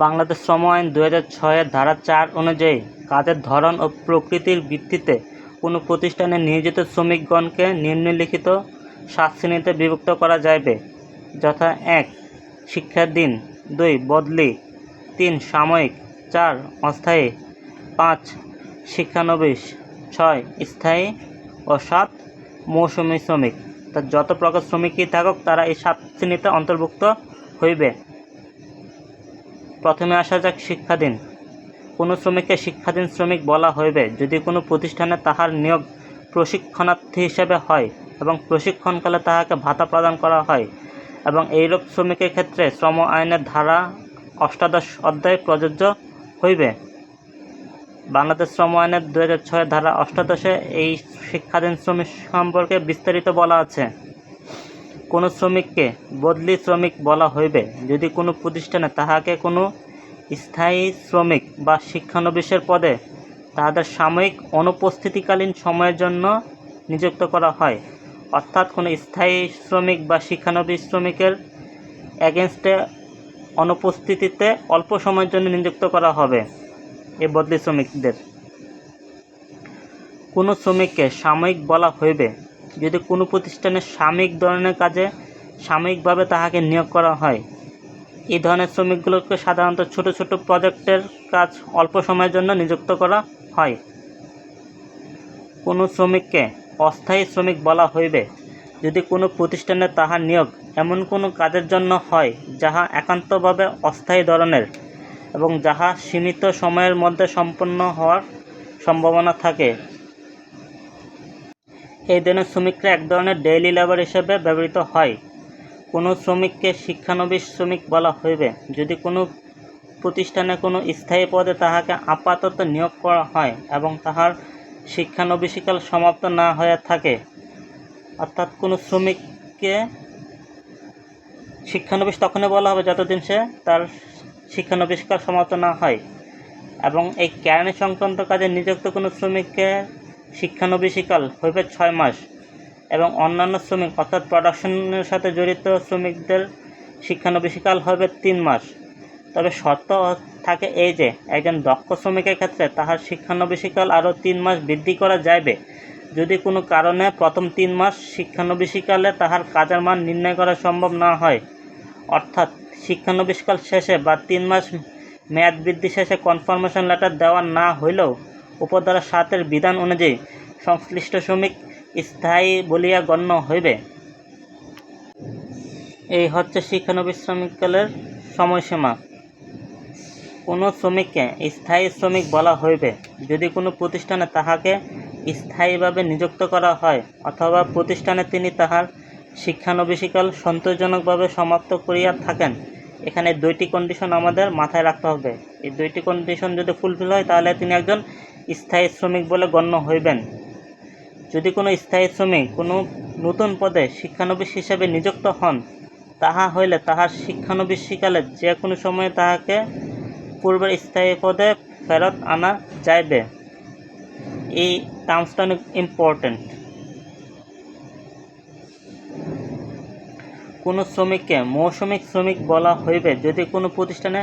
বাংলাদেশ শ্রম আইন 2006 ধারা 4 অনুযায়ী কাজের ধরন ও প্রকৃতির ভিত্তিতে কোনো প্রতিষ্ঠানে নিয়োজিত শ্রমিকগণকে নিম্নলিখিত 7 শ্রেণীতে বিভক্ত করা যাইবে, যথা 1 শিক্ষাধীন, 2 বদলি, 3 সাময়িক, 4 অস্থায়ী, 5 শিক্ষানবিশ, 6 স্থায়ী ও 7 মৌসুমী শ্রমিক। তা যত প্রকার শ্রমিকই থাকুক তারা এই 7 শ্রেণীতে অন্তর্ভুক্ত হইবে। প্রথমে আসা যাক শিক্ষাধীন। কোনো শ্রমিককে শিক্ষাধীন শ্রমিক বলা হইবে যদি কোনো প্রতিষ্ঠানে তাহার নিয়োগ প্রশিক্ষণার্থী হিসেবে হয় এবং প্রশিক্ষণকালে তাহাকে ভাতা প্রদান করা হয় এবং এইরূপ শ্রমিকের ক্ষেত্রে শ্রম আইনের ধারা 18 অধ্যায় প্রযোজ্য হইবে। বাংলাদেশ শ্রম আইনের 2006 ধারা 18 এই শিক্ষাধীন শ্রমিক সম্পর্কে বিস্তারিত বলা আছে। কোনো শ্রমিককে বদলি শ্রমিক বলা হইবে যদি কোনো প্রতিষ্ঠানে তাহাকে কোনো স্থায়ী শ্রমিক বা শিক্ষানবিশের পদে তাহাদের সাময়িক অনুপস্থিতিকালীন সময়ের জন্য নিযুক্ত করা হয়, অর্থাৎ কোনো স্থায়ী শ্রমিক বা শিক্ষানবিশ শ্রমিকের এগেনস্টে অনুপস্থিতিতে অল্প সময়ের জন্য নিযুক্ত করা হবে এই বদলি শ্রমিকদের। কোনো শ্রমিককে সাময়িক বলা হইবে যদি কোনো প্রতিষ্ঠানে সাময়িক ধরনের কাজে সাময়িকভাবে তাহাকে নিয়োগ করা হয়। এই ধরনের শ্রমিকগুলোকে সাধারণত ছোট ছোট প্রজেক্টের কাজ অল্প সময়ের জন্য নিযুক্ত করা হয়। কোনো শ্রমিককে অস্থায়ী শ্রমিক বলা হইবে যদি কোনো প্রতিষ্ঠানে তাহার নিয়োগ এমন কোনো কাজের জন্য হয় যাহা একান্তভাবে অস্থায়ী ধরনের এবং যাহা সীমিত সময়ের মধ্যে সম্পন্ন হওয়ার সম্ভাবনা থাকে। এই ধরনের শ্রমিকরা এক ধরনের ডেইলি লেবার হিসেবে ব্যবহৃত হয়। কোনো শ্রমিককে শিক্ষানবিশ শ্রমিক বলা হইবে যদি কোনো প্রতিষ্ঠানে কোনো স্থায়ী পদে তাহাকে আপাতত নিয়োগ করা হয় এবং তাহার শিক্ষানবিশকাল সমাপ্ত না হয়ে থাকে, অর্থাৎ কোনো শ্রমিককে শিক্ষানবিশ তখনই বলা হবে যতদিন সে তার শিক্ষানবিশকাল সমাপ্ত না হয়। এবং এই কেরানি সংক্রান্ত কাজে নিযুক্ত কোনো শ্রমিককে শিক্ষানবিশকাল হইবে 6 মাস এবং অন্যান্য শ্রমিক অর্থাৎ প্রোডাকশনের সাথে জড়িত শ্রমিকদের শিক্ষানবিশকাল হবে 3 মাস। তবে শর্ত থাকে এই যে একজন দক্ষ শ্রমিকের ক্ষেত্রে তাহার শিক্ষানবিশকাল আরও 3 মাস বৃদ্ধি করা যাইবে যদি কোনো কারণে প্রথম 3 মাস শিক্ষানবিশকালে তাহার কাজের মান নির্ণয় করা সম্ভব না হয়, অর্থাৎ শিক্ষানবিশকাল শেষে বা 3 মাস মেয়াদ বৃদ্ধি শেষে কনফার্মেশন লেটার দেওয়া না হইলেও উপধারা 7 বিধান অনুযায়ী সংশ্লিষ্ট শ্রমিক স্থায়ী বলিয়া গণ্য হইবে। এই হচ্ছে শিক্ষানবিশ শ্রমিককালের সময়সীমা। কোনো শ্রমিককে স্থায়ী শ্রমিক বলা হইবে যদি কোনো প্রতিষ্ঠানে তাহাকে স্থায়ীভাবে নিযুক্ত করা হয় অথবা প্রতিষ্ঠানে তিনি তাহার শিক্ষানবিশকাল সন্তোষজনকভাবে সমাপ্ত করিয়া থাকেন। এখানে 2টি কন্ডিশন আমাদের মাথায় রাখতে হবে। এই 2টি কন্ডিশন যদি ফুলফিল হয় তাহলে তিনি একজন স্থায়ী শ্রমিক বলে গণ্য হইবেন। যদি কোনো স্থায়ী শ্রমিক কোনো নতুন পদে শিক্ষানবিশ হিসেবে নিযুক্ত হন তাহা হইলে তাহার শিক্ষানবিশকালে যে কোনো সময়ে তাহাকে পূর্বের স্থায়ী পদে ফেরত আনা যাইবে। এই টার্মসটা অনেক ইম্পর্টেন্ট। কোনো শ্রমিককে মৌসুমিক শ্রমিক বলা হইবে যদি কোনো প্রতিষ্ঠানে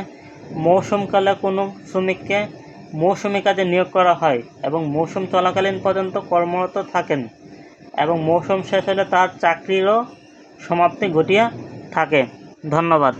মৌসুমকালে কোনো শ্রমিককে মৌসুমি কাজে নিয়োগ করা হয় এবং মৌসুম চলাকালীন পর্যন্ত কর্মরত থাকেন এবং মৌসুম শেষ হলে তার চাকরিরও সমাপ্তি ঘটিয়া থাকে। ধন্যবাদ।